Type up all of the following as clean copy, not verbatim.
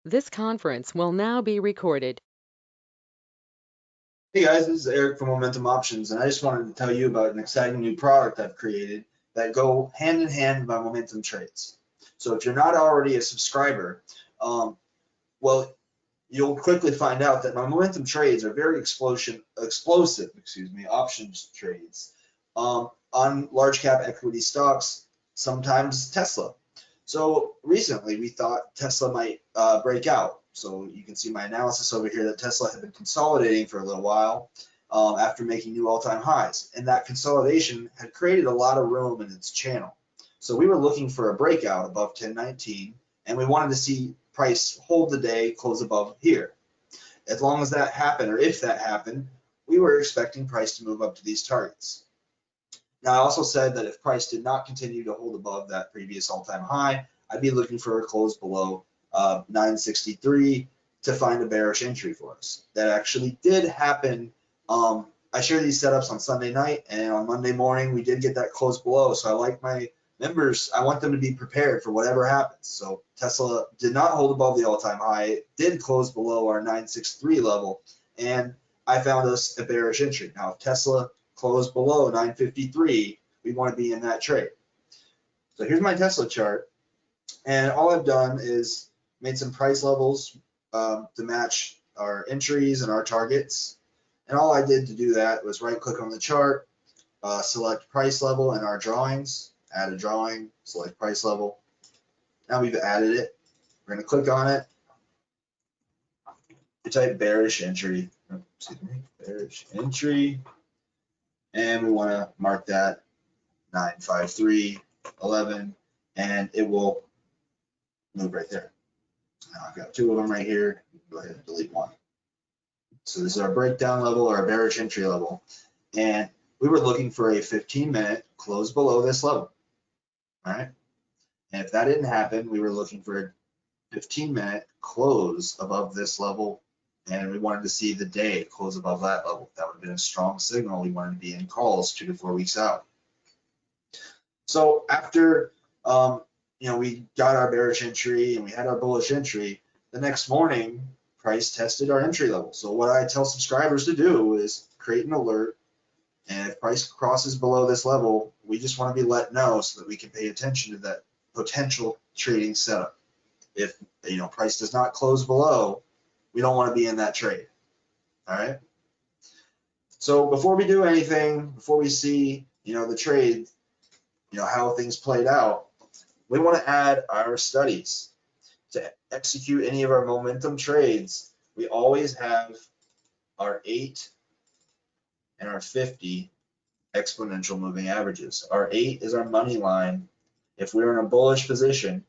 This conference will now be recorded. Hey guys, this is Eric from Momentum Options, and I just wanted to tell you about an exciting new product I've created that go hand in hand with my momentum trades. So if you're not already a subscriber, well, you'll quickly find out that my momentum trades are very explosive, options trades on large cap equity stocks, sometimes Tesla. So recently we thought Tesla might break out. So you can see my analysis over here that Tesla had been consolidating for a little while after making new all-time highs. And that consolidation had created a lot of room in its channel. So we were looking for a breakout above 1019, and we wanted to see price hold the day, close above here. As long as that happened, or if that happened, we were expecting price to move up to these targets. Now, I also said that if price did not continue to hold above that previous all-time high, I'd be looking for a close below 963 to find a bearish entry for us. That actually did happen. I share these setups on Sunday night, and on Monday morning, we did get that close below. So I like my members, I want them to be prepared for whatever happens. So Tesla did not hold above the all-time high. It did close below our 963 level, and I found us a bearish entry. Now, if Tesla closed below 953, we want to be in that trade. So here's my Tesla chart, and all I've done is made some price levels to match our entries and our targets. And all I did to do that was right click on the chart, select price level in our drawings, add a drawing, select price level. Now we've added it. We're going to click on it. We type bearish entry, bearish entry, and we want to mark that 953.11, and it will move right there. Now I've got two of them right here. Go ahead and delete one. So this is our breakdown level, or our bearish entry level, and we were looking for a 15-minute close below this level. All right, and if that didn't happen, we were looking for a 15-minute close above this level, and we wanted to see the day close above that level. That would have been a strong signal. We wanted to be in calls 2 to 4 weeks out. So after we got our bearish entry and we had our bullish entry, the next morning price tested our entry level. So what I tell subscribers to do is create an alert, and if price crosses below this level, we just want to be let know so that we can pay attention to that potential trading setup. If price does not close below, we don't want to be in that trade. All right. So before we do anything, before we see the trade, how things played out, we want to add our studies. To execute any of our momentum trades, we always have our 8 and our 50 exponential moving averages. Our 8 is our money line. If we're in a bullish position,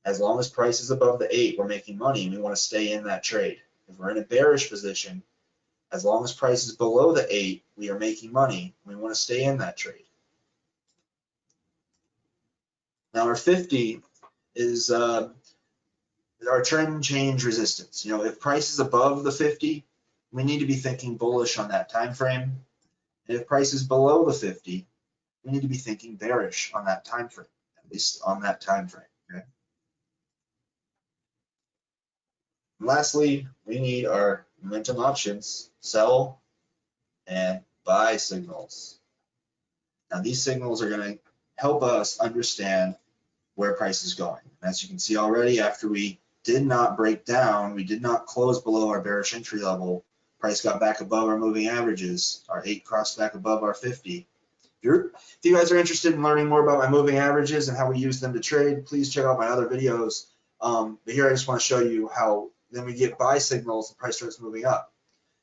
as long as price is above the 8, we're making money, and we want to stay in that trade. If we're in a bearish position, as long as price is below the 8, we are making money, and we want to stay in that trade. Now our 50 is our trend change resistance. If price is above the 50, we need to be thinking bullish on that time frame. And if price is below the 50, we need to be thinking bearish on that time frame, at least on that time frame. Okay. And lastly, we need our momentum options, sell and buy signals. Now these signals are going to help us understand where price is going. And as you can see already, after we did not break down, we did not close below our bearish entry level, price got back above our moving averages, our 8 crossed back above our 50. If you guys are interested in learning more about my moving averages and how we use them to trade, please check out my other videos. But here I just want to show you how then we get buy signals, the price starts moving up.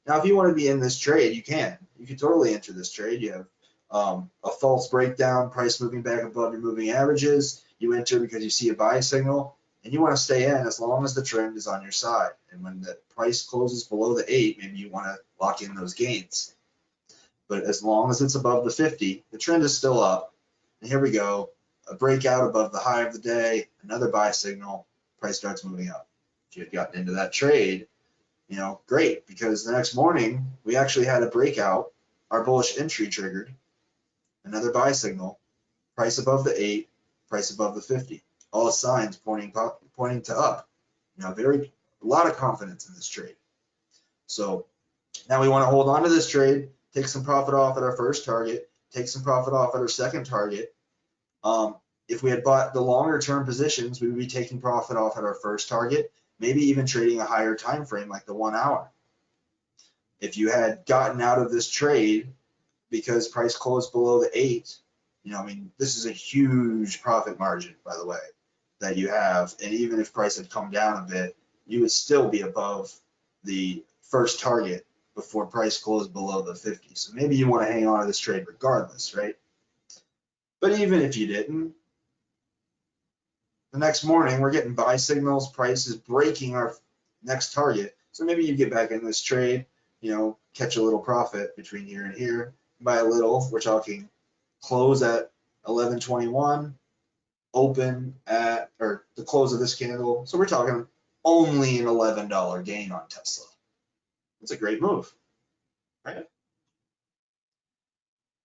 Now, if you want to be in this trade, you can. You can totally enter this trade. You have a false breakdown, price moving back above your moving averages. You enter because you see a buy signal, and you want to stay in as long as the trend is on your side. And when the price closes below the 8, maybe you want to lock in those gains. But as long as it's above the 50, the trend is still up. And here we go, a breakout above the high of the day, another buy signal, price starts moving up. If you had gotten into that trade, great, because the next morning we actually had a breakout, our bullish entry triggered, another buy signal, price above the 8, price above the 50, all signs pointing to up. a lot of confidence in this trade. So now we want to hold on to this trade, take some profit off at our first target, take some profit off at our second target. If we had bought the longer term positions, we would be taking profit off at our first target, maybe even trading a higher time frame like the 1 hour. If you had gotten out of this trade because price closed below the 8, this is a huge profit margin, by the way, that you have. And even if price had come down a bit, you would still be above the first target before price closed below the 50. So maybe you want to hang on to this trade regardless, right? But even if you didn't, the next morning we're getting buy signals, price is breaking our next target. So maybe you get back in this trade, catch a little profit between here and here. By a little, we're talking close at 11.21, open at, or the close of this candle. So we're talking only an $11 gain on Tesla. It's a great move, right?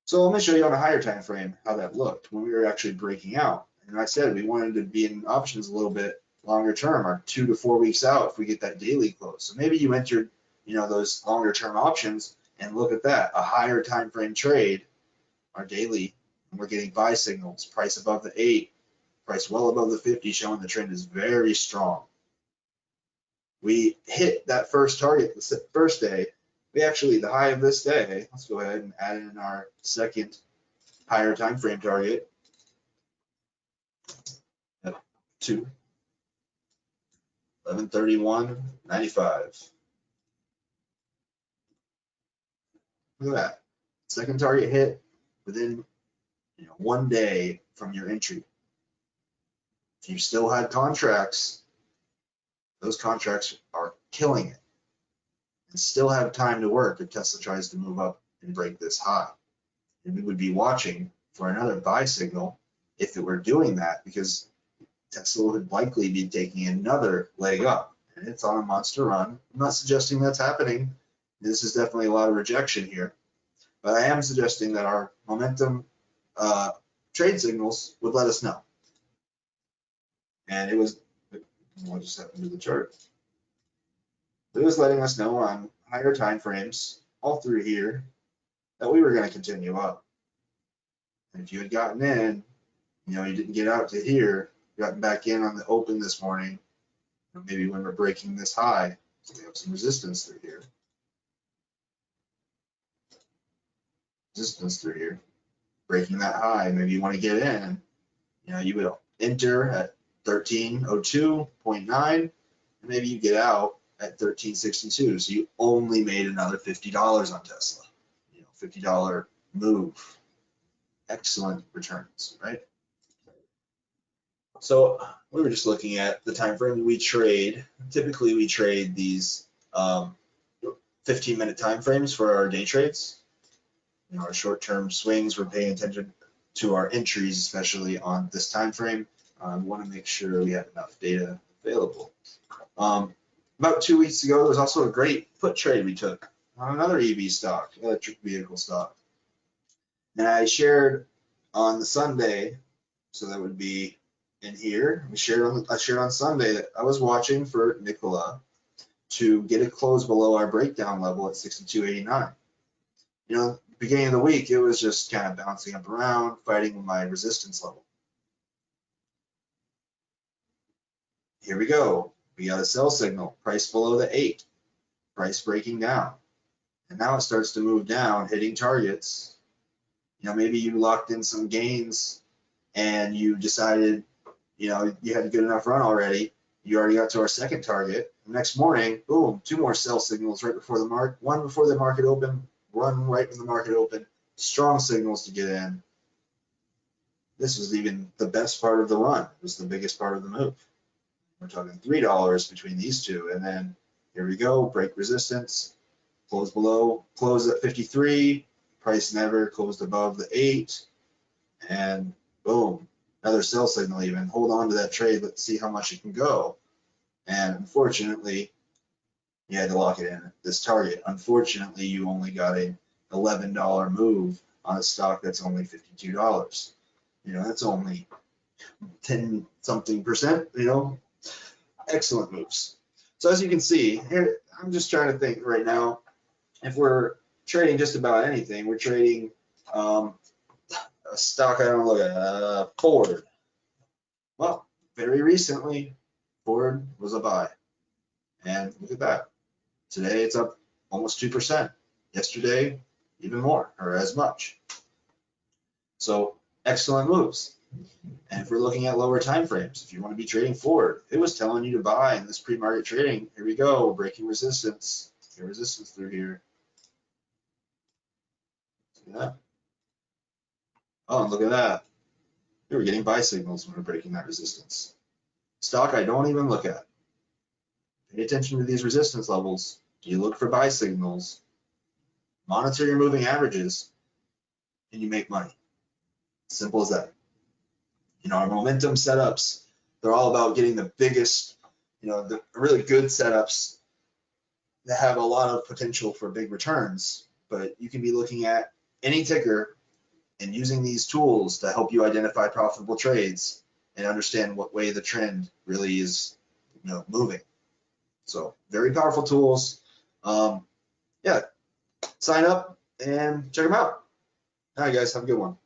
So let me show you on a higher time frame how that looked when we were actually breaking out. And I said we wanted to be in options a little bit longer term, or 2 to 4 weeks out if we get that daily close. So maybe you entered, those longer term options, and look at that, a higher time frame trade, our daily, and we're getting buy signals, price above the 8, price well above the 50, showing the trend is very strong. We hit that first target the first day. We actually, the high of this day, let's go ahead and add in our second higher time frame target at 2, 11:31.95. Look at that. Second target hit within 1 day from your entry. If you still had contracts, those contracts are killing it and still have time to work if Tesla tries to move up and break this high. And we would be watching for another buy signal if it were doing that, because Tesla would likely be taking another leg up, and it's on a monster run. I'm not suggesting that's happening. This is definitely a lot of rejection here, but I am suggesting that our momentum trade signals would let us know. And it was, what just happened to the chart? It was letting us know on higher time frames all through here that we were going to continue up. And if you had gotten in, you didn't get out to here, gotten back in on the open this morning, maybe when we're breaking this high, so we have some resistance through here. Breaking that high, maybe you want to get in, you would enter at 1302.9, and maybe you get out at 1362. So you only made another $50 on Tesla, $50 move. Excellent returns, right? So we were just looking at the time frame we trade. Typically we trade these 15-minute time frames for our day trades. Our short-term swings, we're paying attention to our entries, especially on this time frame. We want to make sure we have enough data available. About 2 weeks ago, there was also a great put trade we took on another EV stock, electric vehicle stock. And I shared on the Sunday, so that would be in here. I shared on Sunday that I was watching for Nikola to get it close below our breakdown level at 62.89. Beginning of the week, it was just kind of bouncing up around, fighting with my resistance level. Here we go. We got a sell signal, price below the 8, price breaking down. And now it starts to move down, hitting targets. Maybe you locked in some gains and you decided, you had a good enough run already. You already got to our second target. The next morning, boom, 2 more sell signals right before the market, one before the market opened, one right when the market opened. Strong signals to get in. This was even the best part of the run. It was the biggest part of the move. We're talking $3 between these two. And then here we go, break resistance, close below, close at 53, price never closed above the 8, and boom, another sell signal even. Hold on to that trade, let's see how much it can go. And unfortunately, you had to lock it in at this target. Unfortunately, you only got an $11 move on a stock that's only $52. That's only 10 something percent, excellent moves. So as you can see here, I'm just trying to think right now, if we're trading just about anything, we're trading a stock I don't look at, Ford. Well, very recently, Ford was a buy. And look at that. Today it's up almost 2%. Yesterday, even more or as much. So excellent moves. And if we're looking at lower time frames, if you want to be trading forward, it was telling you to buy in this pre-market trading. Here we go, breaking resistance. Get resistance through here. See that? Oh, and look at that. We were getting buy signals when we're breaking that resistance. Stock I don't even look at. Pay attention to these resistance levels. You look for buy signals. Monitor your moving averages, and you make money. Simple as that. Our momentum setups, they're all about getting the biggest, the really good setups that have a lot of potential for big returns. But you can be looking at any ticker and using these tools to help you identify profitable trades and understand what way the trend really is, moving. So very powerful tools. Yeah, sign up and check them out. All right, guys, have a good one.